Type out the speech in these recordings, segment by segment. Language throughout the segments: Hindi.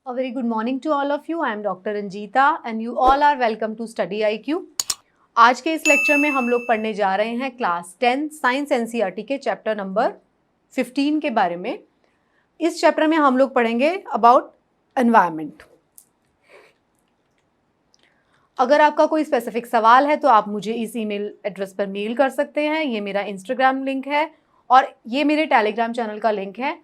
A very good morning to all of you. I am Dr. Ranjita and you all are welcome to Study IQ. आज के इस लेक्चर में हम लोग पढ़ने जा रहे हैं क्लास 10 साइंस एनसीईआरटी के चैप्टर नंबर 15 के बारे में। इस चैप्टर में हम लोग पढ़ेंगे अबाउट एनवायरनमेंट। अगर आपका कोई स्पेसिफिक सवाल है तो आप मुझे इस ईमेल एड्रेस पर मेल कर सकते हैं। ये मेरा इंस्टाग्राम लिंक है और ये मेरे टेलीग्राम चैनल का लिंक है।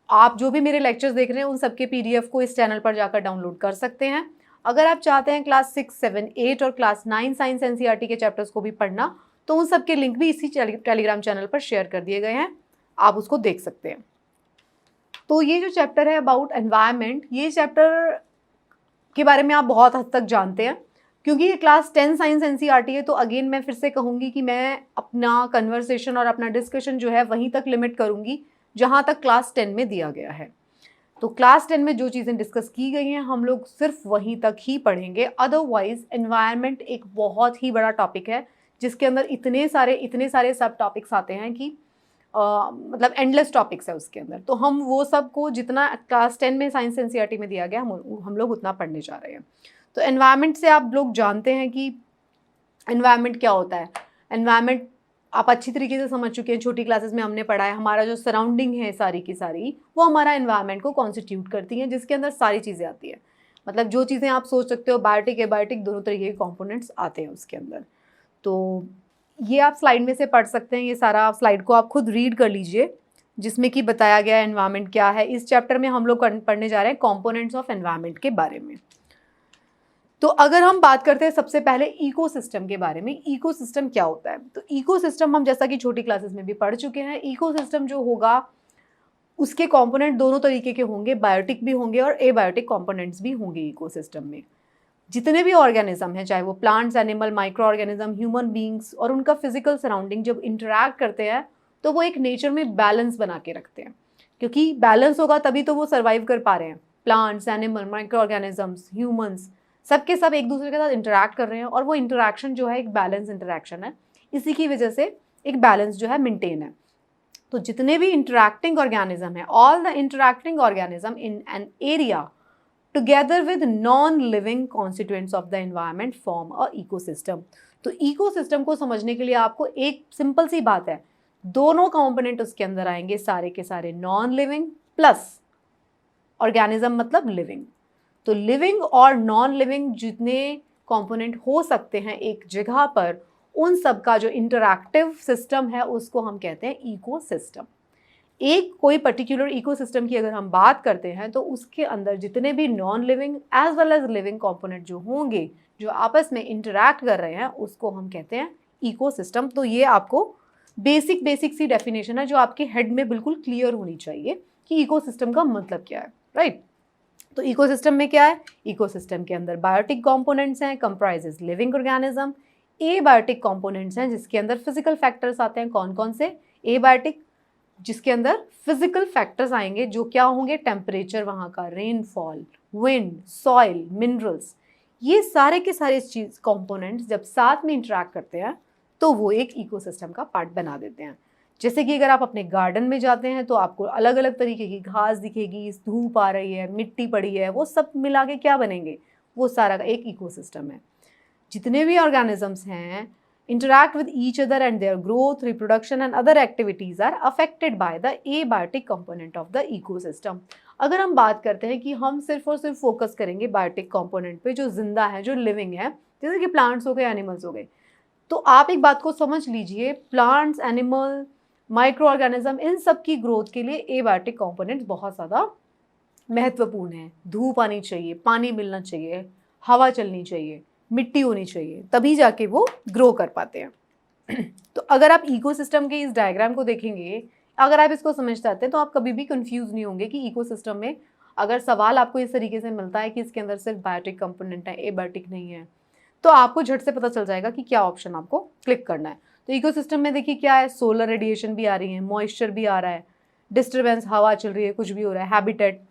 आप जो भी मेरे लेक्चर्स देख रहे हैं उन सबके पीडीएफ को इस चैनल पर जाकर डाउनलोड कर सकते हैं। अगर आप चाहते हैं क्लास 6, 7, 8 और क्लास 9 साइंस एनसीईआरटी के चैप्टर्स को भी पढ़ना तो उन सबके लिंक भी इसी टेलीग्राम चैनल पर शेयर कर दिए गए हैं, आप उसको देख सकते हैं। तो ये जो चैप्टर है अबाउट एनवायरनमेंट, ये चैप्टर के बारे में आप बहुत हद तक जानते हैं क्योंकि ये क्लास 10 साइंस एनसीईआरटी है। तो अगेन मैं फिर से कहूँगी कि मैं अपना कन्वर्सेशन और अपना डिस्कशन जो है वहीं तक लिमिट करूँगी जहाँ तक क्लास 10 में दिया गया है। तो क्लास 10 में जो चीज़ें डिस्कस की गई हैं हम लोग सिर्फ वहीं तक ही पढ़ेंगे। अदरवाइज एनवायरनमेंट एक बहुत ही बड़ा टॉपिक है जिसके अंदर इतने सारे सब टॉपिक्स आते हैं कि मतलब एंडलेस टॉपिक्स है उसके अंदर। तो हम वो सब को जितना क्लास 10 में साइंस एनसीईआरटी में दिया गया हम लोग उतना पढ़ने जा रहे हैं। तो एनवायरनमेंट से आप लोग जानते हैं कि एनवायरनमेंट क्या होता है। एनवायरनमेंट आप अच्छी तरीके से समझ चुके हैं, छोटी क्लासेस में हमने पढ़ा है। हमारा जो सराउंडिंग है सारी की सारी वो हमारा एनवायरनमेंट को कॉन्स्टिट्यूट करती हैं, जिसके अंदर सारी चीज़ें आती हैं। मतलब जो चीज़ें आप सोच सकते हो बायोटिक एबायोटिक दोनों तरीके के कॉम्पोनेंट्स आते हैं उसके अंदर। तो ये आप स्लाइड में से पढ़ सकते हैं। ये सारा स्लाइड को आप खुद रीड कर लीजिए जिसमें कि बताया गया है एनवायरनमेंट क्या है। इस चैप्टर में हम लोग पढ़ने जा रहे हैं कॉम्पोनेंट्स ऑफ एनवायरनमेंट के बारे में। तो अगर हम बात करते हैं सबसे पहले इकोसिस्टम के बारे में, इकोसिस्टम क्या होता है। तो इकोसिस्टम हम जैसा कि छोटी क्लासेस में भी पढ़ चुके हैं। इकोसिस्टम जो होगा उसके कंपोनेंट दोनों तरीके के होंगे, बायोटिक भी होंगे और एबायोटिक कंपोनेंट्स भी होंगे इकोसिस्टम में। जितने भी ऑर्गेनिज्म हैं, चाहे वो plants, animal, micro organism, human beings और उनका फिजिकल सराउंडिंग जब इंटरैक्ट करते हैं तो वो एक नेचर में बैलेंस बना के रखते हैं, क्योंकि बैलेंस होगा तभी तो वो सर्वाइव कर पा रहे हैं। Plants, animal, micro organisms, humans सबके सब एक दूसरे के साथ इंटरैक्ट कर रहे हैं और वो इंटरैक्शन जो है एक बैलेंस इंटरैक्शन है। इसी की वजह से एक बैलेंस जो है मेंटेन है। तो जितने भी इंटरैक्टिंग ऑर्गेनिज्म है, all the interacting organism in an area together with non living constituents of the environment form a ecosystem. तो इकोसिस्टम को समझने के लिए आपको एक सिंपल सी बात है, दोनों कंपोनेंट उसके अंदर आएंगे, सारे के सारे नॉन लिविंग प्लस ऑर्गेनिज्म मतलब लिविंग। तो लिविंग और नॉन लिविंग जितने कंपोनेंट हो सकते हैं एक जगह पर, उन सब का जो इंटरैक्टिव सिस्टम है उसको हम कहते हैं इकोसिस्टम। एक कोई पर्टिकुलर इकोसिस्टम की अगर हम बात करते हैं तो उसके अंदर जितने भी non living as well as living component जो होंगे, जो आपस में इंटरैक्ट कर रहे हैं, उसको हम कहते हैं इकोसिस्टम। तो ये आपको बेसिक सी डेफिनेशन है जो आपके हेड में बिल्कुल क्लियर होनी चाहिए कि इकोसिस्टम का मतलब क्या है, राइट। तो इकोसिस्टम में क्या है, इकोसिस्टम के अंदर बायोटिक कंपोनेंट्स हैं, comprises living organism. Abiotic components हैं जिसके अंदर फिजिकल फैक्टर्स आते हैं। कौन कौन से? एबायोटिक जिसके अंदर फिजिकल फैक्टर्स आएंगे जो क्या होंगे, टेम्परेचर वहाँ का, रेनफॉल, विंड, सॉइल, मिनरल्स, ये सारे के सारे चीज कंपोनेंट्स जब साथ में इंटरैक्ट करते हैं तो वो एक इकोसिस्टम का पार्ट बना देते हैं। जैसे कि अगर आप अपने गार्डन में जाते हैं तो आपको अलग अलग तरीके की घास दिखेगी, धूप आ रही है, मिट्टी पड़ी है, वो सब मिला के क्या बनेंगे, वो सारा का एक इकोसिस्टम है। जितने भी ऑर्गेनिजम्स हैं interact with each other and their growth, reproduction and other activities are affected by the abiotic component of the ecosystem। अगर हम बात करते हैं कि हम सिर्फ और सिर्फ फोकस करेंगे बायोटिक कंपोनेंट पे जो जिंदा है, जो लिविंग है, जैसे कि प्लांट्स हो गए, एनिमल्स हो गए, तो आप एक बात को समझ लीजिए, प्लांट्स, एनिमल, माइक्रो ऑर्गेनिज्म, इन सब की ग्रोथ के लिए एबायोटिक कंपोनेंट्स बहुत ज़्यादा महत्वपूर्ण है। धूप आनी चाहिए, पानी मिलना चाहिए, हवा चलनी चाहिए, मिट्टी होनी चाहिए, तभी जाके वो ग्रो कर पाते हैं। तो अगर आप इकोसिस्टम के इस डायग्राम को देखेंगे, अगर आप इसको समझते आते हैं तो आप कभी भी कंफ्यूज नहीं होंगे कि इकोसिस्टम में अगर सवाल आपको इस तरीके से मिलता है कि इसके अंदर सिर्फ बायोटिक कंपोनेंट है, एबायोटिक नहीं है, तो आपको झट से पता चल जाएगा कि क्या ऑप्शन आपको क्लिक करना है। तो इकोसिस्टम में देखिए क्या है, सोलर रेडिएशन भी आ रही है, मॉइस्चर भी आ रहा है, डिस्टर्बेंस, हवा चल रही है, कुछ भी हो रहा है, हैबिटेट,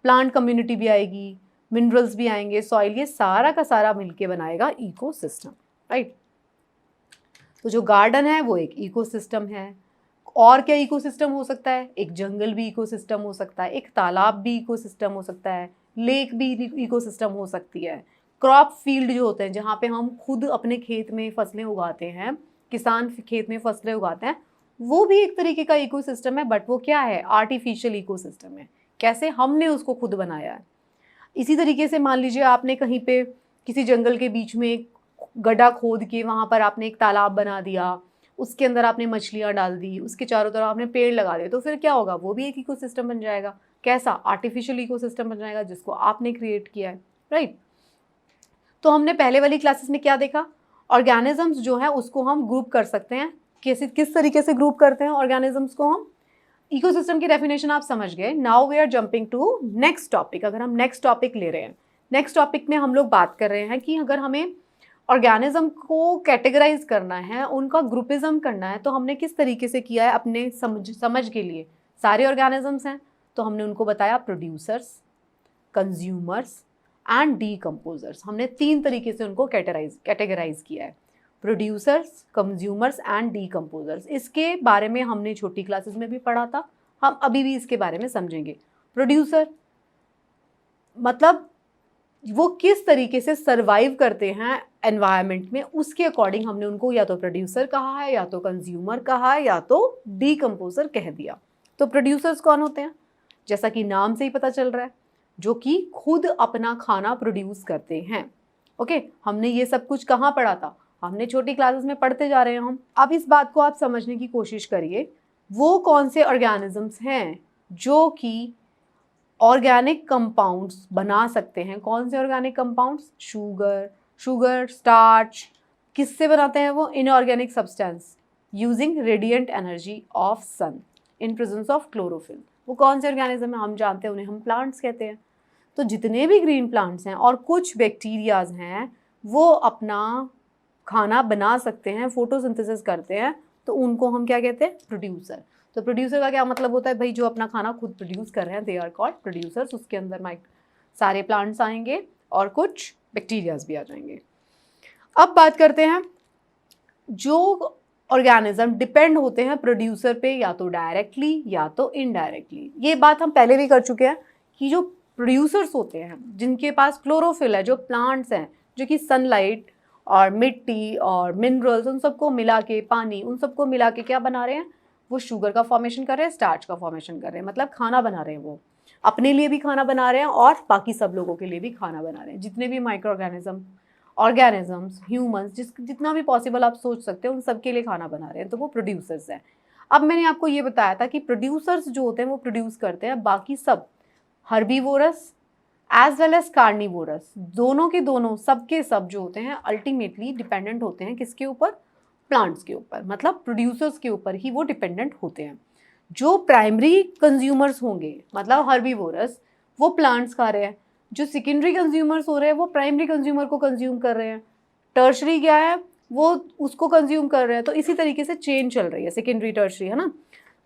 प्लांट कम्युनिटी भी आएगी, मिनरल्स भी आएंगे, सॉइल, ये सारा का सारा मिलके बनाएगा इकोसिस्टम, राइट। तो जो गार्डन है वो एक इकोसिस्टम है। और क्या इकोसिस्टम हो सकता है, एक जंगल भी इकोसिस्टम हो सकता है, एक तालाब भी इकोसिस्टम हो सकता है, लेक भी इकोसिस्टम हो सकती है, क्रॉप फील्ड जो होते हैं जहाँ पे हम खुद अपने खेत में फसलें उगाते हैं, किसान खेत में फसलें उगाते हैं, वो भी एक तरीके का इकोसिस्टम है, बट वो क्या है, आर्टिफिशियल इकोसिस्टम है, कैसे हमने उसको खुद बनाया है। इसी तरीके से मान लीजिए आपने कहीं पे किसी जंगल के बीच में एक गड्ढा खोद के वहाँ पर आपने एक तालाब बना दिया, उसके अंदर आपने मछलियाँ डाल दी, उसके चारों तरफ आपने पेड़ लगा दिए, तो फिर क्या होगा, वो भी एक इकोसिस्टम बन जाएगा। कैसा, आर्टिफिशियल इकोसिस्टम बन जाएगा जिसको आपने क्रिएट किया है, राइट। तो हमने पहले वाली क्लासेस में क्या देखा, ऑर्गेनिजम्स जो है उसको हम ग्रुप कर सकते हैं, कैसे, किस तरीके से ग्रुप करते हैं ऑर्गेनिजम्स को हम। इकोसिस्टम की डेफिनेशन आप समझ गए। Now we are jumping to next topic. अगर हम नेक्स्ट टॉपिक ले रहे हैं, नेक्स्ट टॉपिक में हम लोग बात कर रहे हैं कि अगर हमें ऑर्गेनिज्म को कैटेगराइज करना है, उनका ग्रुपिज्म करना है, तो हमने किस तरीके से किया है अपने समझ के लिए। सारे ऑर्गेनिजम्स हैं तो हमने उनको बताया प्रोड्यूसर्स, कंज्यूमर्स एंड डीकम्पोजर्स। हमने 3 तरीके से उनको कैटेगराइज किया है, प्रोड्यूसर्स, कंज्यूमर्स एंड डीकम्पोजर्स। इसके बारे में हमने छोटी क्लासेस में भी पढ़ा था, हम अभी भी इसके बारे में समझेंगे। प्रोड्यूसर मतलब वो किस तरीके से सरवाइव करते हैं एनवायरनमेंट में, उसके अकॉर्डिंग हमने उनको या तो प्रोड्यूसर कहा है, या तो कंज्यूमर कहा है, या तो डीकम्पोजर कह दिया। तो प्रोड्यूसर्स कौन होते हैं, जैसा कि नाम से ही पता चल रहा है, जो कि खुद अपना खाना प्रोड्यूस करते हैं। ओके, हमने ये सब कुछ कहाँ पढ़ा था, हमने छोटी क्लासेस में पढ़ते जा रहे हैं हम। अब इस बात को आप समझने की कोशिश करिए, वो कौन से ऑर्गेनिजम्स हैं जो कि ऑर्गेनिक कंपाउंड्स बना सकते हैं। कौन से ऑर्गेनिक कंपाउंड्स, शुगर, स्टार्च। किससे बनाते हैं वो, inorganic substance using radiant energy of sun in presence of chlorophyll. वो कौन से ऑर्गेनिज्म है, हम जानते हैं उन्हें हम प्लांट्स कहते हैं। तो जितने भी ग्रीन प्लांट्स हैं और कुछ बैक्टीरियाज हैं, वो अपना खाना बना सकते हैं, फोटोसिंथेसिस करते हैं, तो उनको हम क्या कहते हैं, प्रोड्यूसर। तो प्रोड्यूसर का क्या मतलब होता है भाई, जो अपना खाना खुद प्रोड्यूस कर रहे हैं, दे आर कॉल्ड प्रोड्यूसर्स। उसके अंदर सारे प्लांट्स आएंगे और कुछ बैक्टीरियाज भी आ जाएंगे। अब बात करते हैं, जो ऑर्गेनिज्म डिपेंड होते हैं प्रोड्यूसर पे, या तो डायरेक्टली या तो इनडायरेक्टली। ये बात हम पहले भी कर चुके हैं कि जो प्रोड्यूसर्स होते हैं, जिनके पास क्लोरोफिल है, जो प्लांट्स हैं, जो कि सनलाइट और मिट्टी और मिनरल्स, उन सबको मिला के, पानी, उन सबको मिला के क्या बना रहे हैं, वो शुगर का फॉर्मेशन कर रहे हैं, स्टार्च का फॉर्मेशन कर रहे हैं, मतलब खाना बना रहे हैं। वो अपने लिए भी खाना बना रहे हैं और बाकी सब लोगों के लिए भी खाना बना रहे हैं। जितने भी माइक्रो ऑर्गेनिजम्स, ह्यूमंस, जितना भी पॉसिबल आप सोच सकते हो, उन सब के लिए खाना बना रहे हैं, तो वो प्रोड्यूसर्स हैं। अब मैंने आपको ये बताया था कि प्रोड्यूसर्स जो होते हैं वो प्रोड्यूस करते हैं, बाकी सब herbivorous as well as carnivorous, दोनों के दोनों, सबके सब जो होते हैं अल्टीमेटली डिपेंडेंट होते हैं किसके ऊपर, प्लांट्स के ऊपर, मतलब प्रोड्यूसर्स के ऊपर ही वो डिपेंडेंट होते हैं। जो प्राइमरी कंज्यूमर्स होंगे, मतलब हर्बीवोरस, वो प्लांट्स खा रहे हैं। जो सेकेंडरी कंज्यूमर्स हो रहे हैं वो प्राइमरी कंज्यूमर को कंज्यूम कर रहे हैं। टर्शरी क्या है, वो उसको कंज्यूम कर रहे हैं। तो इसी तरीके से चेन चल रही है, सेकेंडरी टर्शरी, है ना।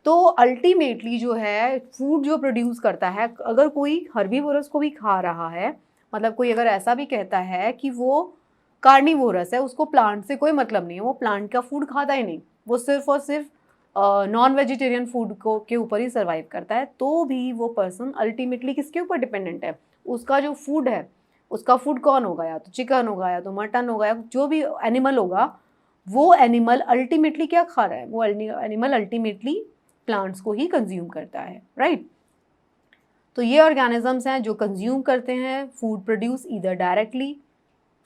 तो अल्टीमेटली जो है फूड जो प्रोड्यूस करता है, अगर कोई हर्बीवोरस को भी खा रहा है, मतलब कोई अगर ऐसा भी कहता है कि वो कार्निवोरस है, उसको प्लांट से कोई मतलब नहीं है, वो प्लांट का फूड खाता ही नहीं, वो सिर्फ और सिर्फ नॉन वेजिटेरियन फूड को के ऊपर ही सर्वाइव करता है, तो भी वो पर्सन अल्टीमेटली किसके ऊपर डिपेंडेंट है, उसका जो फूड है, उसका फूड कौन होगा, या तो चिकन होगा, या तो मटन होगा, या जो भी एनिमल होगा, वो एनिमल अल्टीमेटली क्या खा रहा है, वो एनिमल अल्टीमेटली प्लांट्स को ही कंज्यूम करता है, राइट। तो ये ऑर्गेनिजम्स हैं जो कंज्यूम करते हैं food produce either directly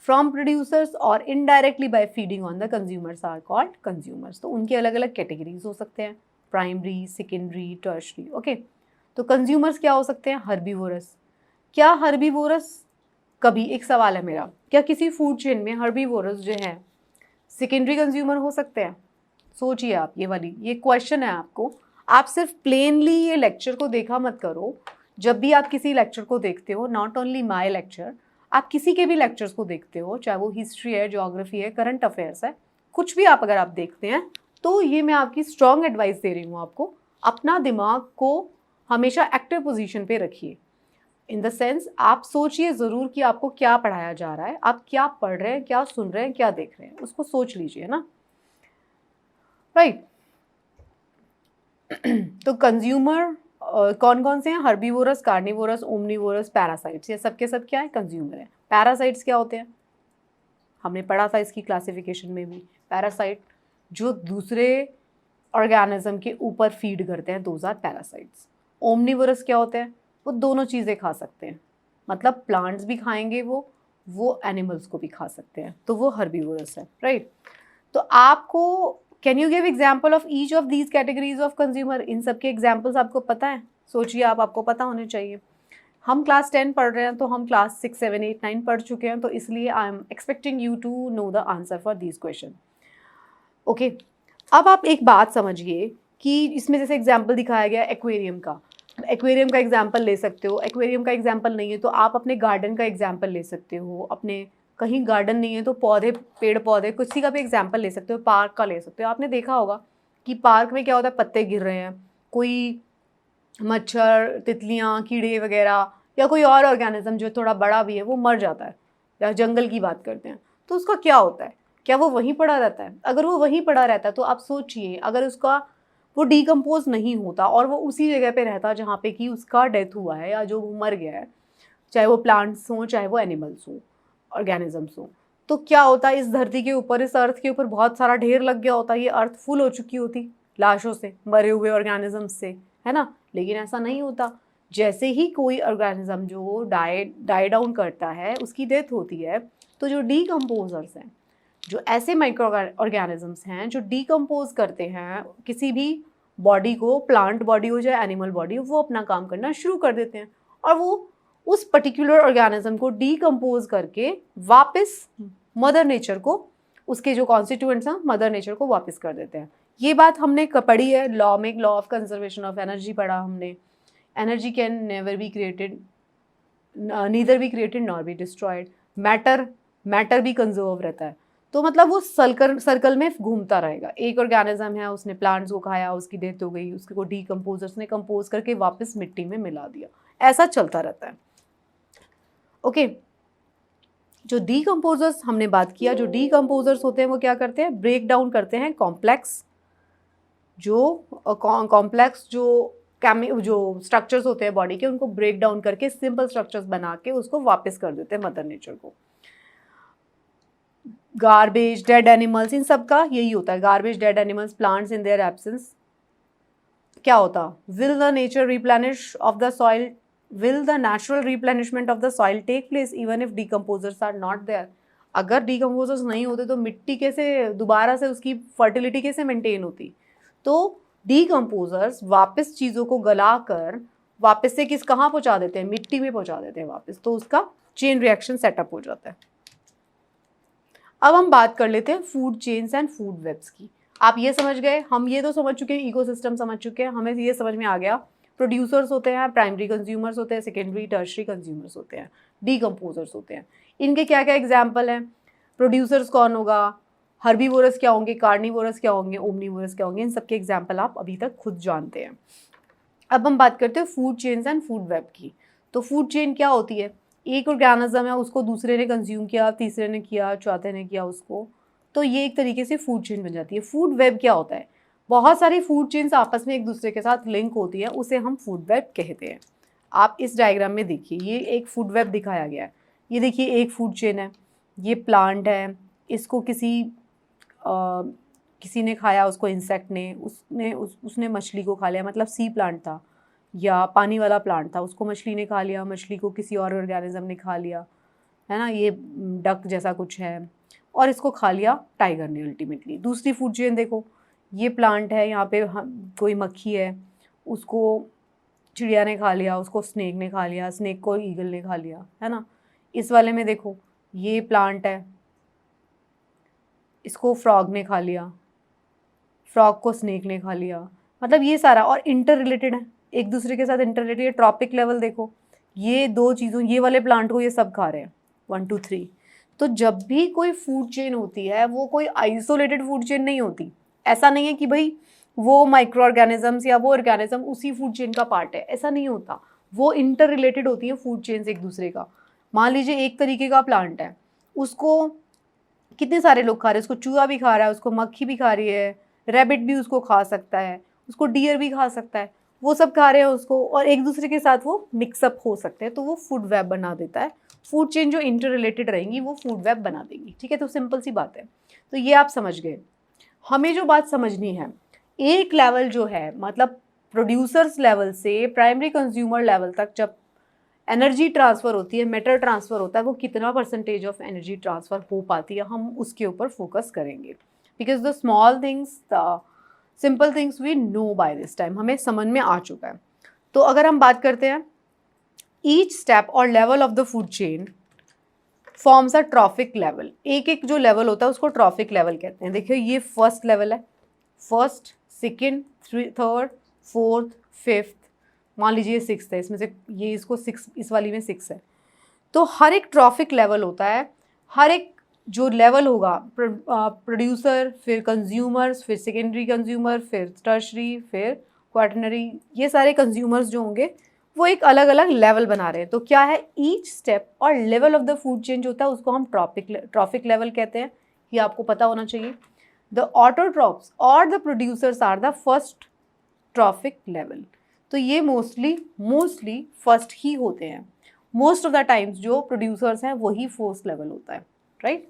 from producers और indirectly by feeding on the consumers are called consumers. तो उनके अलग अलग कैटेगरीज हो सकते हैं, प्राइमरी, सेकेंडरी, टर्शरी। ओके, तो कंज्यूमर्स क्या हो सकते हैं, हर्बीवोरस। क्या हर्बीवोरस, कभी एक सवाल है मेरा, क्या किसी फूड चेन में हर्बीवोरस जो है सेकेंडरी कंज्यूमर हो सकते हैं? सोचिए आप, ये क्वेश्चन है आपको। आप सिर्फ प्लेनली ये लेक्चर को देखा मत करो। जब भी आप किसी लेक्चर को देखते हो, नॉट ओनली माय लेक्चर, आप किसी के भी लेक्चर्स को देखते हो, चाहे वो हिस्ट्री है, ज्योग्राफी है, करंट अफेयर्स है, कुछ भी आप अगर आप देखते हैं, तो ये मैं आपकी स्ट्रॉन्ग एडवाइस दे रही हूँ आपको, अपना दिमाग को हमेशा एक्टिव पोजीशन पे रखिए। इन द सेंस, आप सोचिए ज़रूर कि आपको क्या पढ़ाया जा रहा है, आप क्या पढ़ रहे हैं, क्या सुन रहे हैं, क्या देख रहे हैं, उसको सोच लीजिए ना, राइट। तो कंज्यूमर कौन कौन से हैं? Herbivorous, carnivorous, omnivorous, parasites. ये सब के सब क्या है? कंज्यूमर है। पैरासाइट्स क्या होते हैं? हमने पढ़ा था इसकी क्लासिफिकेशन में भी। पैरासाइट जो दूसरे ऑर्गेनिज्म के ऊपर फीड करते हैं, दोज आर पैरासाइट्स। ओमनीवोरस क्या होते हैं? वो दोनों चीज़ें खा सकते हैं, मतलब प्लांट्स भी खाएंगे वो एनिमल्स को भी खा सकते हैं, तो वो हर्बीवोरस है, राइट। तो आपको can you give example of each of these categories of consumer? इन सब के एग्जाम्पल्स आपको पता है? सोचिए आप, आपको पता होने चाहिए। हम क्लास 10 पढ़ रहे हैं तो हम क्लास 6, 7, 8, 9 पढ़ चुके हैं, तो इसलिए I am expecting you to know the answer for these question. Okay, अब आप एक बात समझिए कि इसमें जैसे एग्जाम्पल दिखाया गया एक्वेरियम का, एक्वेरियम का एग्जाम्पल ले सकते हो। एक्वेरियम का एग्जाम्पल नहीं है तो आप अपने गार्डन का एग्जाम्पल ले सकते हो, अपने कहीं गार्डन नहीं है तो पौधे, पेड़ पौधे, किसी का भी एग्जाम्पल ले सकते हो, पार्क का ले सकते हो। आपने देखा होगा कि पार्क में क्या होता है, पत्ते गिर रहे हैं, कोई मच्छर, तितलियाँ, कीड़े वगैरह या कोई और ऑर्गेनिज्म जो थोड़ा बड़ा भी है वो मर जाता है, या जंगल की बात करते हैं, तो उसका क्या होता है? क्या वो वहीं पड़ा रहता है? अगर वो वहीं पड़ा रहता है तो आप सोचिए, अगर उसका वो डीकम्पोज नहीं होता और वो उसी जगह पे रहता जहाँ पे कि उसका डेथ हुआ है या जो वो मर गया है, चाहे वो प्लांट्स हों चाहे वो एनिमल्स हों, ऑर्गेनिजम्स हों, तो क्या होता है? इस धरती के ऊपर, इस अर्थ के ऊपर बहुत सारा ढेर लग गया होता, ये अर्थ फुल हो चुकी होती लाशों से, मरे हुए ऑर्गेनिजम्स से, है ना। लेकिन ऐसा नहीं होता। जैसे ही कोई ऑर्गेनिज्म जो डाई डाउन करता है, उसकी डेथ होती है, तो जो डीकम्पोजर्स हैं, जो ऐसे माइक्रो ऑर्गेनिजम्स हैं जो डीकम्पोज करते हैं किसी भी बॉडी को, प्लांट बॉडी हो या एनिमल बॉडी हो, वो अपना काम करना शुरू कर देते हैं और वो उस पर्टिकुलर ऑर्गेनिज्म को डीकम्पोज करके वापस मदर नेचर को, उसके जो कॉन्स्टिट्यूएंट्स हैं मदर नेचर को वापस कर देते हैं। ये बात हमने पढ़ी है लॉ में, law of conservation of energy पढ़ा हमने। Energy can never be created, neither be created nor be destroyed. Matter भी कंजर्व रहता है, तो मतलब वो सर्कल में घूमता रहेगा। एक ऑर्गेनिज्म है, उसने प्लांट्स को खाया, उसकी डेथ हो गई, उसको डीकम्पोजर्स ने कंपोज करके वापस मिट्टी में मिला दिया, ऐसा चलता रहता है। ओके, जो डीकम्पोजर्स हमने बात किया, जो डीकम्पोजर्स होते हैं वो क्या करते हैं? ब्रेक डाउन करते हैं कॉम्प्लेक्स जो स्ट्रक्चर्स होते हैं बॉडी के, उनको ब्रेक डाउन करके सिंपल स्ट्रक्चर्स बना के उसको वापस कर देते हैं मदर नेचर को। गार्बेज, डेड एनिमल्स, इन सब का यही होता है। Garbage, dead animals, plants in their absence, क्या होता? Will the nature replenish of the soil, will the natural replenishment of the soil take place even if decomposers are not there? अगर डीकम्पोजर्स नहीं होते तो मिट्टी कैसे दोबारा से, उसकी फर्टिलिटी कैसे मेंटेन होती? तो डीकम्पोजर्स वापस चीज़ों को गला कर वापस से कहाँ पहुँचा देते हैं? मिट्टी में पहुँचा देते हैं वापस, तो उसका चेन रिएक्शन सेटअप हो जाता है। अब हम बात कर लेते हैं food chains and food webs की। आप ये समझ गए, हम ये तो समझ चुके हैं, इकोसिस्टम समझ चुके हैं, हमें ये समझ में आ गया प्रोड्यूसर्स होते हैं, प्राइमरी कंज्यूमर्स होते हैं, सेकेंडरी टर्शरी कंज्यूमर्स होते हैं, डीकम्पोजर्स होते हैं। इनके क्या क्या एग्जाम्पल हैं? प्रोड्यूसर्स कौन होगा, हर्बीवोरस क्या होंगे, कार्निवोरस क्या होंगे, ओमनीवोरस क्या होंगे, इन सबके एग्जाम्पल आप अभी तक खुद जानते हैं। अब हम बात करते हैं food chains and food web की। तो फूड चेन क्या होती है? एक ऑर्गेनिज्म है, उसको दूसरे ने कंज्यूम किया, तीसरे ने किया, चौथे ने किया उसको, तो ये एक तरीके से फूड चेन बन जाती है। फूड वेब क्या होता है? बहुत सारी फूड चेन्स आपस में एक दूसरे के साथ लिंक होती है, उसे हम फूड वेब कहते हैं। आप इस डायग्राम में देखिए, ये एक फूड वेब दिखाया गया है। ये देखिए एक फूड चेन है, ये प्लांट है, इसको किसी ने खाया, उसको इंसेक्ट ने, उसने मछली को खा लिया, मतलब सी प्लांट था या पानी वाला प्लांट था, उसको मछली ने खा लिया, मछली को किसी और ऑर्गेनिज्म ने खा लिया, है ना, ये डक जैसा कुछ है, और इसको खा लिया टाइगर ने अल्टीमेटली। दूसरी फूड चेन देखो, ये प्लांट है, यहाँ पे कोई मक्खी है, उसको चिड़िया ने खा लिया, उसको स्नेक ने खा लिया, स्नेक को ईगल ने खा लिया, है ना। इस वाले में देखो, ये प्लांट है, इसको फ्रॉग ने खा लिया, फ्रॉग को स्नेक ने खा लिया, मतलब ये सारा, और इंटर रिलेटेड है, एक दूसरे के साथ इंटर रिलेटेड। ट्रॉपिक लेवल देखो, ये दो चीज़ों, ये वाले प्लांट को ये सब खा रहे हैं, 1 2 3। तो जब भी कोई फूड चेन होती है वो कोई आइसोलेटेड फूड चेन नहीं होती। ऐसा नहीं है कि भाई वो माइक्रो ऑर्गेनिजम्स या वो ऑर्गेनिज्म उसी फूड चेन का पार्ट है, ऐसा नहीं होता। वो इंटर रिलेटेड होती है फूड चेन्स एक दूसरे का। मान लीजिए एक तरीके का प्लांट है, उसको कितने सारे लोग खा रहे हैं, उसको चूहा भी खा रहा है, उसको मक्खी भी खा रही है, रैबिट भी उसको खा सकता है, उसको डियर भी खा सकता है। वो सब खा रहे हैं उसको, और एक दूसरे के साथ वो मिक्सअप हो सकते हैं, तो वो फूड वेब बना देता है। फूड चेन जो इंटर रिलेटेड रहेंगी वो फूड वेब बना देंगी, ठीक है। तो सिंपल सी बात है, तो ये आप समझ गए। हमें जो बात समझनी है, एक लेवल जो है, मतलब प्रोड्यूसर्स लेवल से प्राइमरी कंज्यूमर लेवल तक जब एनर्जी ट्रांसफ़र होती है, मैटर ट्रांसफ़र होता है, वो कितना परसेंटेज ऑफ एनर्जी ट्रांसफ़र हो पाती है, हम उसके ऊपर फोकस करेंगे। Because the small things, the simple things we know by this time, हमें समझ में आ चुका है। तो अगर हम बात करते हैं, ईच स्टेप और level of the food chain forms a trophic level. एक एक जो लेवल होता है उसको ट्रॉफिक लेवल कहते हैं। देखिए ये फर्स्ट लेवल है, first, second, third, fourth, fifth, मान लीजिए सिक्स है, इसमें से ये इसको सिक्स, इस वाली में सिक्स है। तो हर एक ट्रॉफिक लेवल होता है, हर एक जो लेवल होगा, प्रोड्यूसर, फिर कंज्यूमर्स, फिर सेकेंडरी कंज्यूमर, फिर टर्शरी, फिर क्वाटरनरी, ये सारे कंज्यूमर्स जो होंगे वो एक अलग अलग लेवल बना रहे हैं। तो क्या है, ईच स्टेप और level of the food chain जो होता है उसको हम ट्रॉफिक लेवल कहते हैं, ये आपको पता होना चाहिए। द ऑटोट्रॉप्स और the producers are the first trophic level. तो ये मोस्टली फर्स्ट ही होते हैं। मोस्ट ऑफ द टाइम्स जो प्रोड्यूसर्स हैं वही फर्स्ट लेवल होता है, right.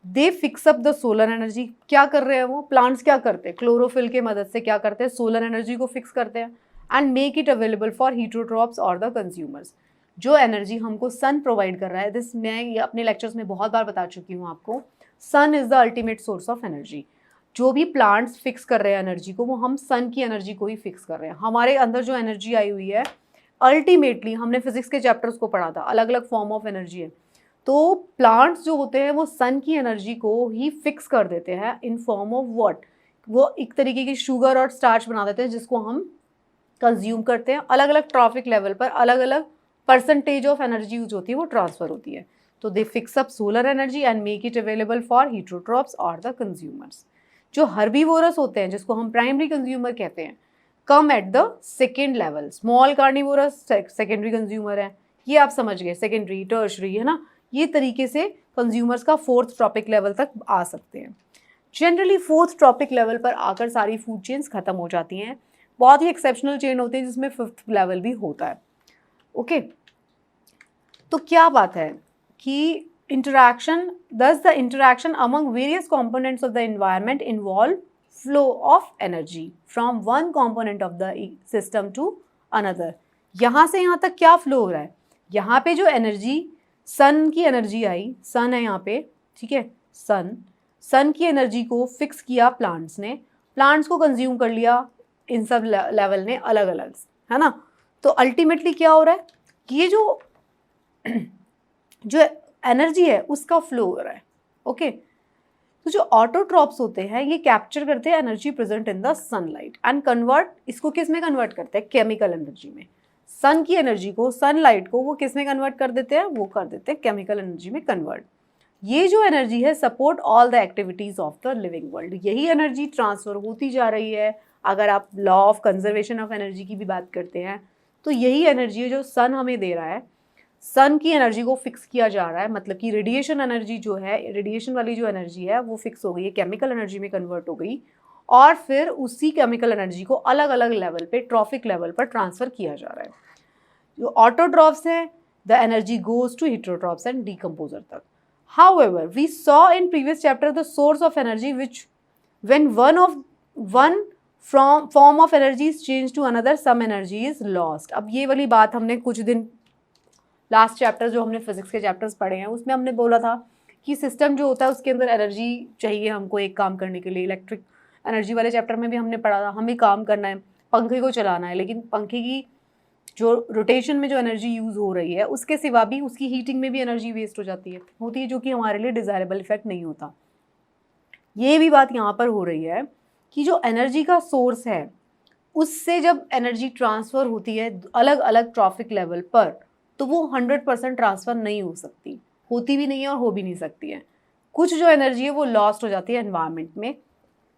They fix up the solar energy. क्या कर रहे हैं वो प्लांट्स, क्या करते हैं, क्लोरोफिल के मदद से क्या करते हैं, सोलर एनर्जी को फिक्स करते हैं and make it available for heterotrophs और द कंज्यूमर्स। जो एनर्जी हमको सन प्रोवाइड कर रहा है, दिस मैं ये अपने लेक्चर्स में बहुत बार बता चुकी हूँ आपको, sun is the ultimate source of energy. जो भी प्लांट्स फिक्स कर रहे हैं एनर्जी को, वो हम सन की एनर्जी को ही फिक्स कर रहे हैं। हमारे अंदर जो एनर्जी आई हुई है, अल्टीमेटली हमने फिजिक्स के चैप्टर्स को पढ़ा था, अलग अलग फॉर्म ऑफ एनर्जी है। तो प्लांट्स जो होते हैं वो सन की एनर्जी को ही फिक्स कर देते हैं इन फॉर्म ऑफ व्हाट, वो एक तरीके की शुगर और स्टार्च बना देते हैं जिसको हम कंज्यूम करते हैं। अलग अलग ट्रॉफिक लेवल पर अलग अलग परसेंटेज ऑफ एनर्जी यूज होती है, वो ट्रांसफर होती है। तो they fix up solar energy and make it available for heterotrophs और द कंज्यूमर्स। जो हर्बीवोरस होते हैं, जिसको हम प्राइमरी कंज्यूमर कहते हैं, come at the second level. Small carnivorous secondary consumer है, ये आप समझ गए, सेकेंडरी, टर्शरी, है ना। ये तरीके से कंज्यूमर्स का फोर्थ ट्रॉपिक लेवल तक आ सकते हैं। जनरली फोर्थ ट्रॉपिक लेवल पर आकर सारी फूड चेन्स खत्म हो जाती हैं। बहुत ही एक्सेप्शनल चेन होती है जिसमें फिफ्थ लेवल भी होता है, ओके। तो क्या बात है कि interaction, thus the interaction among various components of the environment involve flow of energy from one component of the system to another। यहाँ से यहाँ तक क्या फ्लो हो रहा है, यहाँ पे जो एनर्जी, सन की एनर्जी आई, सन है यहाँ पे, ठीक है, सन की एनर्जी को फिक्स किया प्लांट्स ने, प्लांट्स को कंज्यूम कर लिया इन सब लेवल ने अलग अलग, है ना। तो अल्टीमेटली क्या हो रहा है, ये जो एनर्जी है उसका फ्लो हो रहा है, ओके। तो जो ऑटोट्रॉप्स होते हैं ये कैप्चर करते हैं energy present in the sunlight and convert, इसको किस में कन्वर्ट करते हैं, केमिकल एनर्जी में। सन की एनर्जी को, सनलाइट को वो किस में कन्वर्ट कर देते हैं, वो कर देते हैं केमिकल एनर्जी में कन्वर्ट। ये जो एनर्जी है support all the activities of the living world. यही एनर्जी ट्रांसफर होती जा रही है। अगर आप law of conservation of energy की भी बात करते हैं तो यही एनर्जी है जो सन हमें दे रहा है। सन की एनर्जी को फिक्स किया जा रहा है, मतलब कि रेडिएशन एनर्जी जो है, रेडिएशन वाली जो एनर्जी है वो फिक्स हो गई है, केमिकल एनर्जी में कन्वर्ट हो गई, और फिर उसी केमिकल एनर्जी को अलग अलग लेवल पे, ट्रॉफिक लेवल पर ट्रांसफर किया जा रहा है। जो ऑटोट्रॉप्स हैं, the energy goes to heterotrophs and decomposer तक। However, we saw in previous chapter the source of energy which when one form of energy is changed to another, some energy is lost। अब ये वाली बात हमने कुछ दिन लास्ट चैप्टर जो हमने फिजिक्स के चैप्टर्स पढ़े हैं उसमें हमने बोला था कि सिस्टम जो होता है उसके अंदर एनर्जी चाहिए हमको एक काम करने के लिए। इलेक्ट्रिक एनर्जी वाले चैप्टर में भी हमने पढ़ा था, हमें काम करना है, पंखे को चलाना है, लेकिन पंखे की जो रोटेशन में जो एनर्जी यूज़ हो रही है उसके सिवा भी उसकी हीटिंग में भी एनर्जी वेस्ट हो जाती है, होती है, जो कि हमारे लिए डिज़ायरेबल इफेक्ट नहीं होता। ये भी बात यहाँ पर हो रही है कि जो एनर्जी का सोर्स है उससे जब एनर्जी ट्रांसफ़र होती है अलग अलग ट्रॉफिक लेवल पर, तो वो 100% ट्रांसफ़र नहीं हो सकती, होती भी नहीं है और हो भी नहीं सकती है। कुछ जो एनर्जी है वो लॉस्ट हो जाती है एनवायरनमेंट में,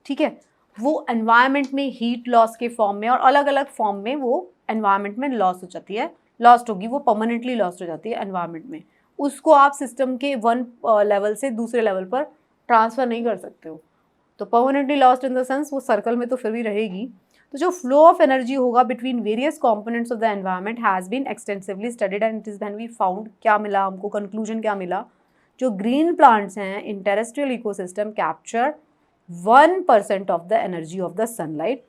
ठीक है, वो एनवायरनमेंट में हीट लॉस के फॉर्म में और अलग अलग फॉर्म में वो एनवायरनमेंट में लॉस हो जाती है, लॉस्ट होगी, वो परमानेंटली लॉस्ट हो जाती है एनवायरनमेंट में। उसको आप सिस्टम के वन लेवल से दूसरे लेवल पर ट्रांसफ़र नहीं कर सकते हो। तो permanently lost in the sense वो सर्कल में तो फिर भी रहेगी। तो जो फ्लो ऑफ एनर्जी होगा between various components of the environment has been extensively studied and it is when we found, क्या मिला हमको, कंक्लूजन क्या मिला, जो ग्रीन प्लांट्स हैं in terrestrial ecosystem capture 1% of the energy of the sunlight.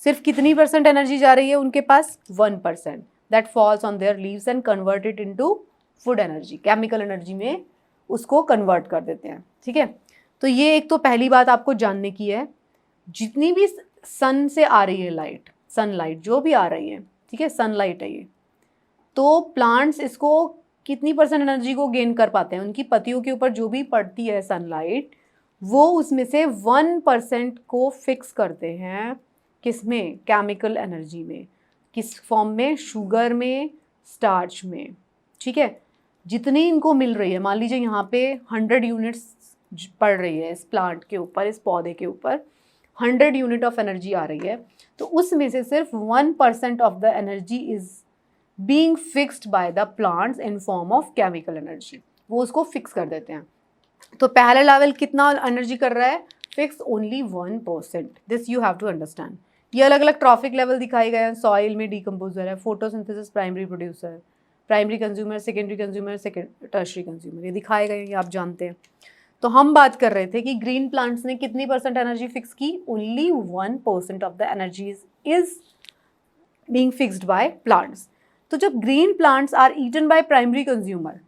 सिर्फ कितनी परसेंट एनर्जी जा रही है उनके पास? 1%, that falls on their leaves and convert it into food energy, chemical energy में उसको कन्वर्ट कर देते हैं। ठीक है, तो ये एक तो पहली बात आपको जानने की है। जितनी भी सन से आ रही है लाइट, सनलाइट जो भी आ रही है, ठीक है, सनलाइट है ये, तो प्लांट्स इसको कितनी परसेंट एनर्जी को गेन कर पाते हैं? उनकी पत्तियों के ऊपर जो भी पड़ती है सनलाइट, वो उसमें से 1% को फिक्स करते हैं। किसमें? केमिकल एनर्जी में। किस फॉर्म में? शुगर में, स्टार्च में। ठीक है, जितनी इनको मिल रही है, मान लीजिए यहाँ पे 100 यूनिट्स पड़ रही है इस प्लांट के ऊपर, इस पौधे के ऊपर 100 यूनिट ऑफ एनर्जी आ रही है, तो उसमें से सिर्फ 1% of the energy is being fixed by the plants in form of chemical energy. वो उसको फिक्स कर देते हैं। तो पहला लेवल कितना एनर्जी कर रहा है? Fix only 1%। This you have to understand. ये अलग अलग ट्रॉफिक लेवल दिखाए गए हैं। सॉइल में डिकम्पोजर है, photosynthesis primary producer, primary consumer, secondary consumer, tertiary consumer, ये दिखाए गए हैं, ये आप जानते हैं। तो हम बात कर रहे थे कि ग्रीन प्लांट्स ने कितनी परसेंट एनर्जी फिक्स की? Only 1% of the energy is being fixed by plants. तो जब green plants are eaten by primary consumer,